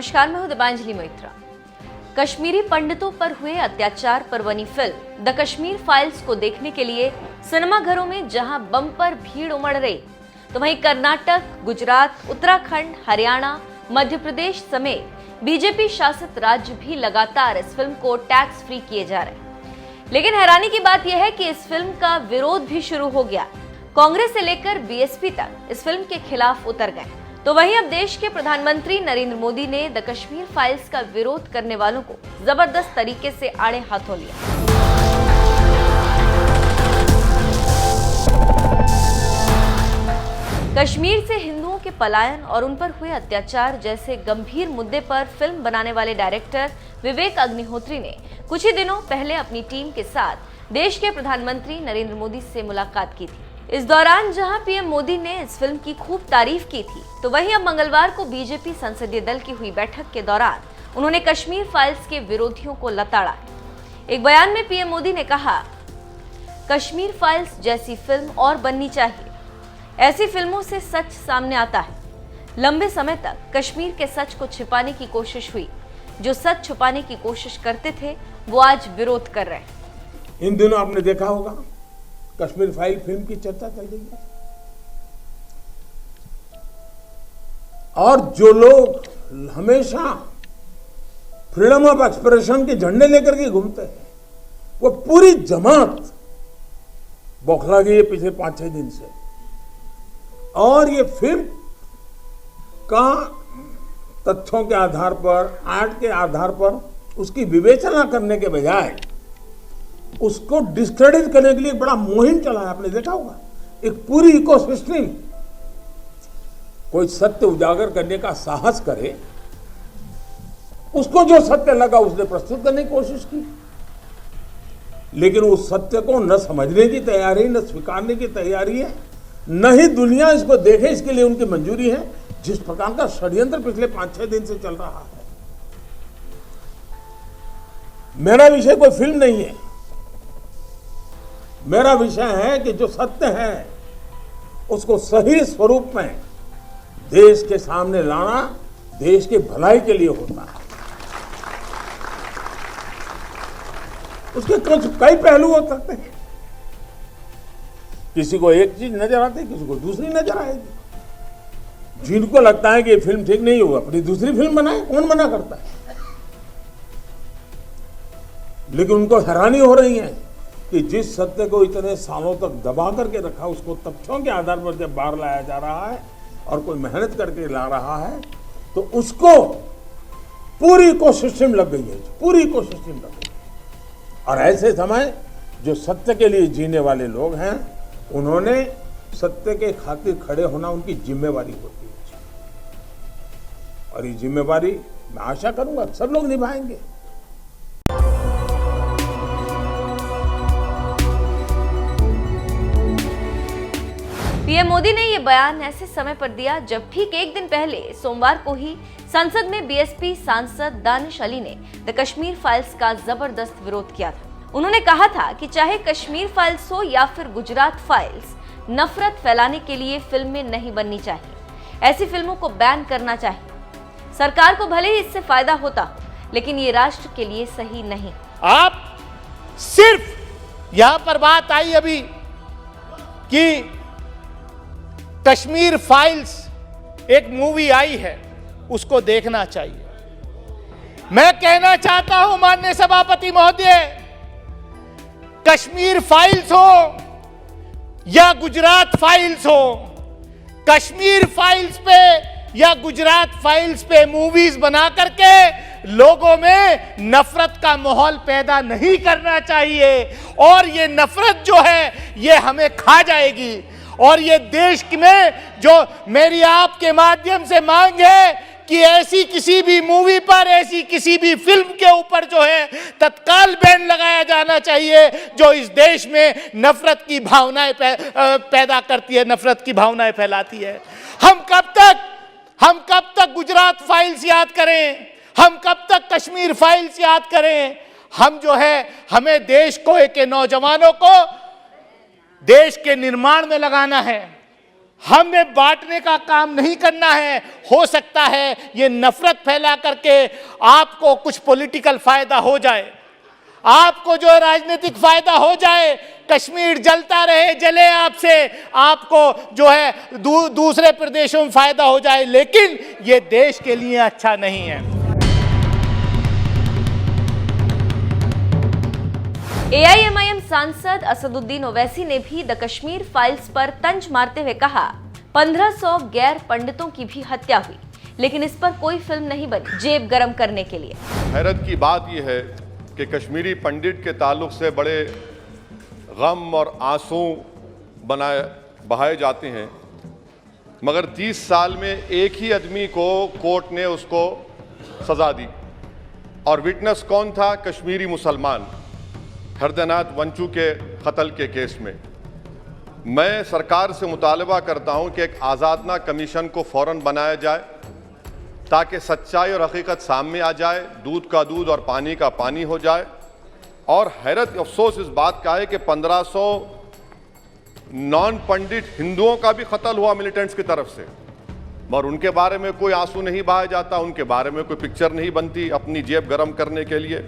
नमस्कार, मैं हूं दीपांजलि मैत्रा। कश्मीरी पंडितों पर हुए अत्याचार पर बनी फिल्म द कश्मीर फाइल्स को देखने के लिए सिनेमाघरों में जहां बम्पर भीड़ उमड़ रही, तो वहीं कर्नाटक, गुजरात, उत्तराखंड, हरियाणा, मध्य प्रदेश समेत बीजेपी शासित राज्य भी लगातार इस फिल्म को टैक्स फ्री किए जा रहे हैं। लेकिन हैरानी की बात यह है कि इस फिल्म का विरोध भी शुरू हो गया। कांग्रेस से लेकर बीएसपी तक इस फिल्म के खिलाफ उतर गए। तो वहीं अब देश के प्रधानमंत्री नरेंद्र मोदी ने द कश्मीर फाइल्स का विरोध करने वालों को जबरदस्त तरीके से आड़े हाथों लिया। कश्मीर से हिंदुओं के पलायन और उन पर हुए अत्याचार जैसे गंभीर मुद्दे पर फिल्म बनाने वाले डायरेक्टर विवेक अग्निहोत्री ने कुछ ही दिनों पहले अपनी टीम के साथ देश के प्रधानमंत्री नरेंद्र मोदी से मुलाकात की थी। इस दौरान जहां पीएम मोदी ने इस फिल्म की खूब तारीफ की थी, तो वहीं अब मंगलवार को बीजेपी संसदीय दल की हुई बैठक के दौरान उन्होंने कश्मीर फाइल्स के विरोधियों को लताड़ा। एक बयान में पीएम मोदी ने कहा, कश्मीर फाइल्स जैसी फिल्म और बननी चाहिए। ऐसी फिल्मों से सच सामने आता है। लंबे समय तक कश्मीर के सच को छिपाने की कोशिश हुई। जो सच छुपाने की कोशिश करते थे वो आज विरोध कर रहे हैं। इन दिनों आपने देखा होगा कश्मीर फाइल फिल्म की चर्चा चल रही है, और जो लोग हमेशा फ्रीडम ऑफ एक्सप्रेशन के झंडे लेकर के घूमते हैं, वो पूरी जमात बौखला गई है पिछले 5-6 दिन से। और ये फिल्म का तथ्यों के आधार पर, आर्ट के आधार पर उसकी विवेचना करने के बजाय उसको डिस्क्रेडिट करने के लिए एक बड़ा मुहिम चला है। आपने देखा होगा एक पूरी इकोसिस्टम, कोई सत्य उजागर करने का साहस करे, उसको जो सत्य लगा उसने प्रस्तुत करने की कोशिश की, लेकिन उस सत्य को न समझने की तैयारी, न स्वीकारने की तैयारी है, न ही दुनिया इसको देखे इसके लिए उनकी मंजूरी है। जिस प्रकार का षड्यंत्र पिछले 5-6 दिन से चल रहा है। मेरा विषय कोई फिल्म नहीं है, मेरा विषय है कि जो सत्य है उसको सही स्वरूप में देश के सामने लाना देश की भलाई के लिए होता है। उसके कई पहलू हो सकते हैं। किसी को एक चीज नजर आती है, किसी को दूसरी नजर आएगी। जिनको लगता है कि ये फिल्म ठीक नहीं हो, अपनी दूसरी फिल्म बनाए, कौन मना करता है। लेकिन उनको हैरानी हो रही है कि जिस सत्य को इतने सालों तक दबा करके रखा, उसको तथ्यों के आधार पर जब बाहर लाया जा रहा है और कोई मेहनत करके ला रहा है, तो उसको पूरी कोशिशें लग गई है, पूरी कोशिशें लग गई। और ऐसे समय जो सत्य के लिए जीने वाले लोग हैं, उन्होंने सत्य के खातिर खड़े होना उनकी जिम्मेवारी होती है। और ये जिम्मेवारी मैं आशा करूंगा सब लोग निभाएंगे। पीएम मोदी ने ये बयान ऐसे समय पर दिया जब ठीक एक दिन पहले सोमवार को ही संसद में बीएसपी सांसद दानिश अली ने द कश्मीर फाइल्स का जबरदस्त विरोध किया था। उन्होंने कहा था कि चाहे कश्मीर फाइल्स हो या फिर गुजरात फाइल्स, नफरत फैलाने के लिए फिल्में नहीं बननी चाहिए। ऐसी फिल्मों को बैन करना चाहिए। सरकार को भले ही इससे फायदा होता, लेकिन ये राष्ट्र के लिए सही नहीं। आप सिर्फ यहां पर बात आई अभी कि कश्मीर फाइल्स एक मूवी आई है, उसको देखना चाहिए। मैं कहना चाहता हूं माननीय सभापति महोदय, कश्मीर फाइल्स हो या गुजरात फाइल्स हो, कश्मीर फाइल्स पे या गुजरात फाइल्स पे मूवीज बना करके लोगों में नफरत का माहौल पैदा नहीं करना चाहिए। और ये नफरत जो है ये हमें खा जाएगी। और ये देश में जो मेरी आपके माध्यम से मांग है कि ऐसी किसी भी मूवी पर, ऐसी किसी भी फिल्म के ऊपर जो है तत्काल बैन लगाया जाना चाहिए जो इस देश में नफरत की भावनाएं पैदा करती है, नफरत की भावनाएं फैलाती है। हम कब तक गुजरात फाइल्स याद करें? हम कब तक कश्मीर फाइल्स याद करें? हम जो है, हमें देश को, के नौजवानों को देश के निर्माण में लगाना है। हमें बांटने का काम नहीं करना है। हो सकता है ये नफरत फैला करके आपको कुछ पॉलिटिकल फायदा हो जाए, आपको जो है राजनीतिक फायदा हो जाए, कश्मीर जलता रहे, जले आपसे, आपको जो है दूसरे प्रदेशों में फायदा हो जाए, लेकिन ये देश के लिए अच्छा नहीं है। एआईएमआईएम सांसद असदुद्दीन ओवैसी ने भी द कश्मीर फाइल्स पर तंज मारते हुए कहा, 1500 गैर पंडितों की भी हत्या हुई, लेकिन इस पर कोई फिल्म नहीं बनी जेब गरम करने के लिए। हैरत की बात यह है कि कश्मीरी पंडित के ताल्लुक से बड़े गम और आंसू बहाए जाते हैं, मगर 30 साल में एक ही आदमी को कोर्ट ने उसको सजा दी, और विटनेस कौन था? कश्मीरी मुसलमान हरदनाथ वंचू के कत्ल के केस में। मैं सरकार से मुतालबा करता हूं कि एक आज़ादना कमीशन को फ़ौरन बनाया जाए ताकि सच्चाई और हकीकत सामने आ जाए, दूध का दूध और पानी का पानी हो जाए। और हैरत अफसोस इस बात का है कि 1500 नॉन पंडित हिंदुओं का भी कत्ल हुआ मिलिटेंट्स की तरफ से, मगर उनके बारे में कोई आंसू नहीं बहाया जाता, उनके बारे में कोई पिक्चर नहीं बनती अपनी जेब गरम करने के लिए।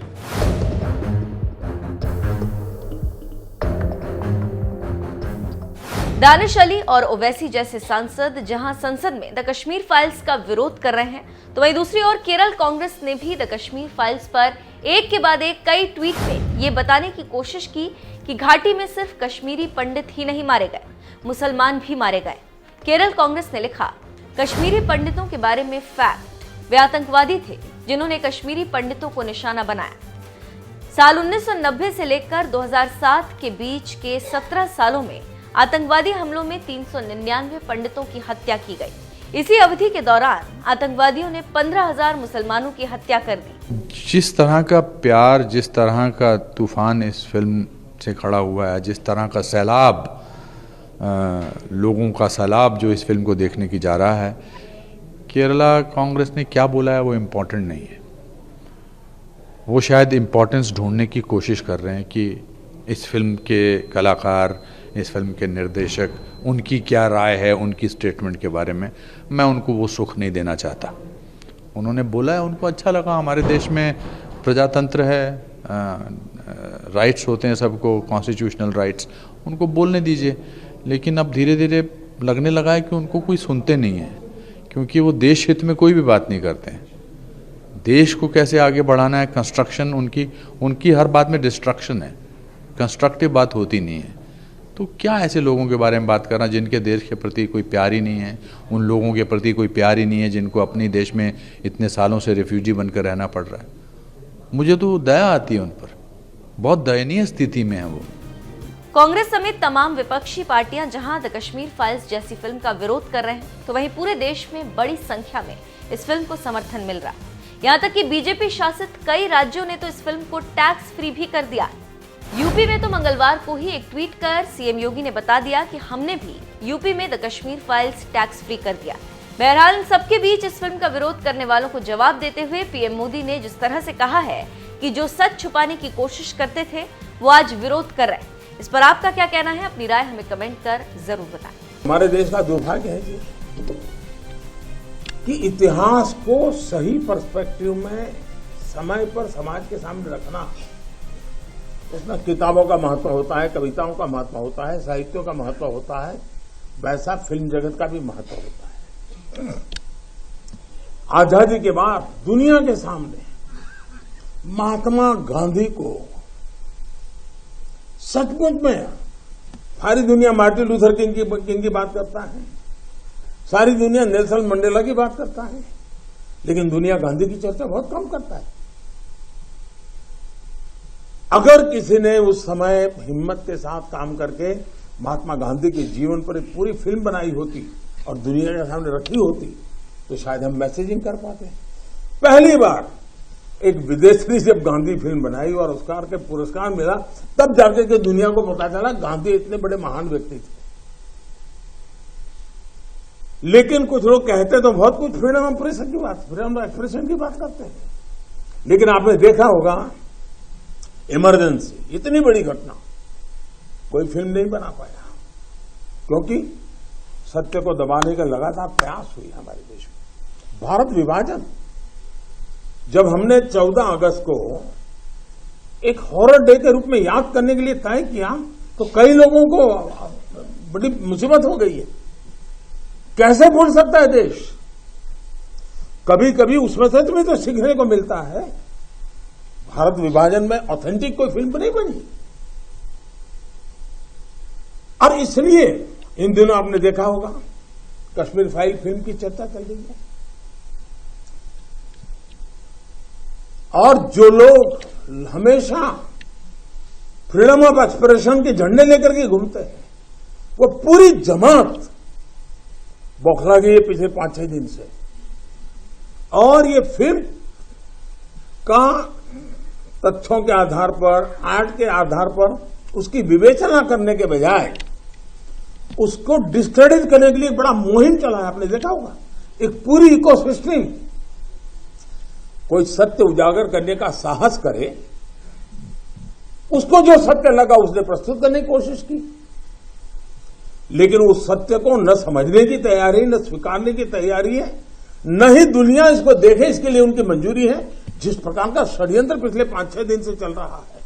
दानिश अली और ओवैसी जैसे सांसद जहां संसद में द कश्मीर फाइल्स का विरोध कर रहे हैं, तो वहीं दूसरी ओर केरल कांग्रेस ने भी द कश्मीर फाइल्स पर एक के बाद एक कई ट्वीट में ये बताने की कोशिश की कि घाटी में सिर्फ कश्मीरी पंडित ही नहीं मारे गए, मुसलमान भी मारे गए। केरल कांग्रेस ने लिखा, कश्मीरी पंडितों के बारे में फैक्ट, वे आतंकवादी थे जिन्होंने कश्मीरी पंडितों को निशाना बनाया। साल 1990 से लेकर 2007 के बीच के 17 सालों में आतंकवादी हमलों में 399 पंडितों की हत्या की गई। इसी अवधि के दौरान आतंकवादियों ने 15,000 मुसलमानों की हत्या कर दी। जिस तरह का प्यार, जिस तरह का तूफान इस फिल्म से खड़ा हुआ है, जिस तरह का सैलाब, लोगों का सैलाब जो इस फिल्म को देखने की जा रहा है, केरला कांग्रेस ने क्या बोला है वो इम्पोर्टेंट नहीं है। वो शायद इम्पोर्टेंस ढूंढने की कोशिश कर रहे हैं कि इस फिल्म के कलाकार, इस फिल्म के निर्देशक, उनकी क्या राय है उनकी स्टेटमेंट के बारे में। मैं उनको वो सुख नहीं देना चाहता। उन्होंने बोला है, उनको अच्छा लगा, हमारे देश में प्रजातंत्र है, राइट्स होते हैं सबको, कॉन्स्टिट्यूशनल राइट्स, उनको बोलने दीजिए। लेकिन अब धीरे धीरे लगने लगा है कि उनको कोई सुनते नहीं है, क्योंकि वो देश हित में कोई भी बात नहीं करते हैं। देश को कैसे आगे बढ़ाना है, कंस्ट्रक्शन, उनकी हर बात में डिस्ट्रक्शन है, कंस्ट्रक्टिव बात होती नहीं है। तो क्या ऐसे लोगों के बारे में बात करना जिनके देश के प्रति कोई प्यार ही नहीं है, उन लोगों के प्रति कोई प्यार ही नहीं है जिनको अपने देश में इतने सालों से रिफ्यूजी बनकर रहना पड़ रहा है। मुझे तो दया आती है उन पर, बहुत दयनीय स्थिति में है वो। कांग्रेस समेत तमाम विपक्षी पार्टियां जहां द कश्मीर फाइल्स जैसी फिल्म का विरोध कर रहे हैं, तो वहीं पूरे देश में बड़ी संख्या में इस फिल्म को समर्थन मिल रहा है। यहाँ तक कि बीजेपी शासित कई राज्यों ने तो इस फिल्म को टैक्स फ्री भी कर दिया। यूपी में तो मंगलवार को ही एक ट्वीट कर सीएम योगी ने बता दिया कि हमने भी यूपी में the Kashmir files tax free कर दिया। बहरहाल सबके बीच इस फिल्म का विरोध करने वालों को जवाब देते हुए पीएम मोदी ने जिस तरह से कहा है कि जो सच छुपाने की कोशिश करते थे वो आज विरोध कर रहे हैं। इस पर आपका क्या कहना है? अपनी राय हमें कमेंट कर जरूर बताएं। हमारे देश का दुर्भाग्य है जी कि इतिहास को सही पर्सपेक्टिव में समय पर समाज के सामने रखना, उसमें किताबों का महत्व होता है, कविताओं का महत्व होता है, साहित्यों का महत्व होता है, वैसा फिल्म जगत का भी महत्व होता है। आजादी के बाद दुनिया के सामने महात्मा गांधी को सचमुच में सारी दुनिया मार्टिन लूथर किंग की बात करता है, सारी दुनिया नेल्सन मंडेला की बात करता है, लेकिन दुनिया गांधी की चर्चा बहुत कम करता है। अगर किसी ने उस समय हिम्मत के साथ काम करके महात्मा गांधी के जीवन पर एक पूरी फिल्म बनाई होती और दुनिया के सामने रखी होती, तो शायद हम मैसेजिंग कर पाते। पहली बार एक विदेशी जब गांधी फिल्म बनाई और ऑस्कर के पुरस्कार मिला, तब जाकर के दुनिया को पता चला गांधी इतने बड़े महान व्यक्ति थे। लेकिन कुछ लोग कहते तो बहुत कुछ फ्रीडम ऑफ एक्सप्रेशन की बात करते हैं, लेकिन आपने देखा होगा इमरजेंसी, इतनी बड़ी घटना, कोई फिल्म नहीं बना पाया, क्योंकि सत्य को दबाने का लगातार प्रयास हुई हमारे देश में। भारत विभाजन, जब हमने 14 अगस्त को एक हॉरर डे के रूप में याद करने के लिए तय किया, तो कई लोगों को बड़ी मुसीबत हो गई है। कैसे भूल सकता है देश? कभी कभी उसमें से तुम्हें तो सीखने को मिलता है। भारत विभाजन में ऑथेंटिक कोई फिल्म नहीं बनी, और इसलिए इन दिनों आपने देखा होगा कश्मीर फाइल फिल्म की चर्चा चल रही है। और जो लोग हमेशा फ्रीडम ऑफ एक्सप्रेशन के झंडे लेकर के घूमते हैं, वो पूरी जमात बौखला गई है पिछले 5-6 दिन से। और ये फिल्म का तथ्यों के आधार पर, आर्ट के आधार पर उसकी विवेचना करने के बजाय उसको डिस्क्रेडिट करने के लिए बड़ा मुहिम चला है। आपने देखा होगा एक पूरी इकोसिस्टम, कोई सत्य उजागर करने का साहस करे, उसको जो सत्य लगा उसने प्रस्तुत करने की कोशिश की, लेकिन उस सत्य को न समझने की तैयारी, न स्वीकारने की तैयारी है, न ही दुनिया इसको देखे इसके लिए उनकी मंजूरी है। जिस प्रकार का षड्यंत्र पिछले 5-6 दिन से चल रहा है।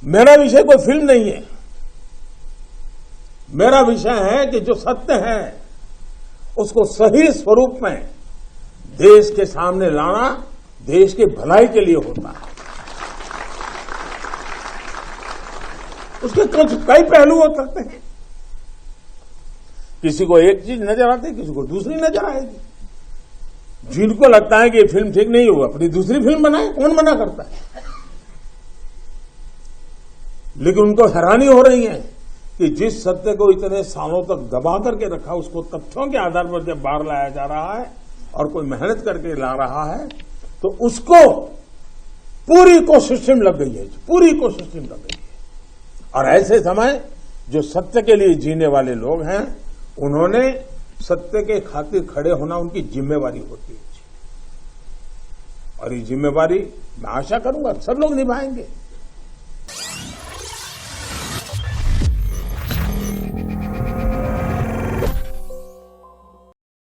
मेरा विषय कोई फिल्म नहीं है, मेरा विषय है कि जो सत्य है उसको सही स्वरूप में देश के सामने लाना देश की भलाई के लिए होता है। उसके कुछ कई पहलू हो सकते हैं। किसी को एक चीज नजर आती है, किसी को दूसरी नजर आएगी। जिनको लगता है कि ये फिल्म ठीक नहीं होगा, अपनी दूसरी फिल्म बनाए, कौन मना करता है? लेकिन उनको हैरानी हो रही है कि जिस सत्य को इतने सालों तक दबा करके रखा, उसको तथ्यों के आधार पर जब बाहर लाया जा रहा है और कोई मेहनत करके ला रहा है, तो उसको पूरी इकोसिस्टम लग गई है, पूरी इकोसिस्टम लग गई है। और ऐसे समय जो सत्य के लिए जीने वाले लोग हैं, उन्होंने सत्य के खातिर खड़े होना उनकी जिम्मेवारी होती है। और ये जिम्मेवारी मैं आशा करूंगा सब लोग निभाएंगे।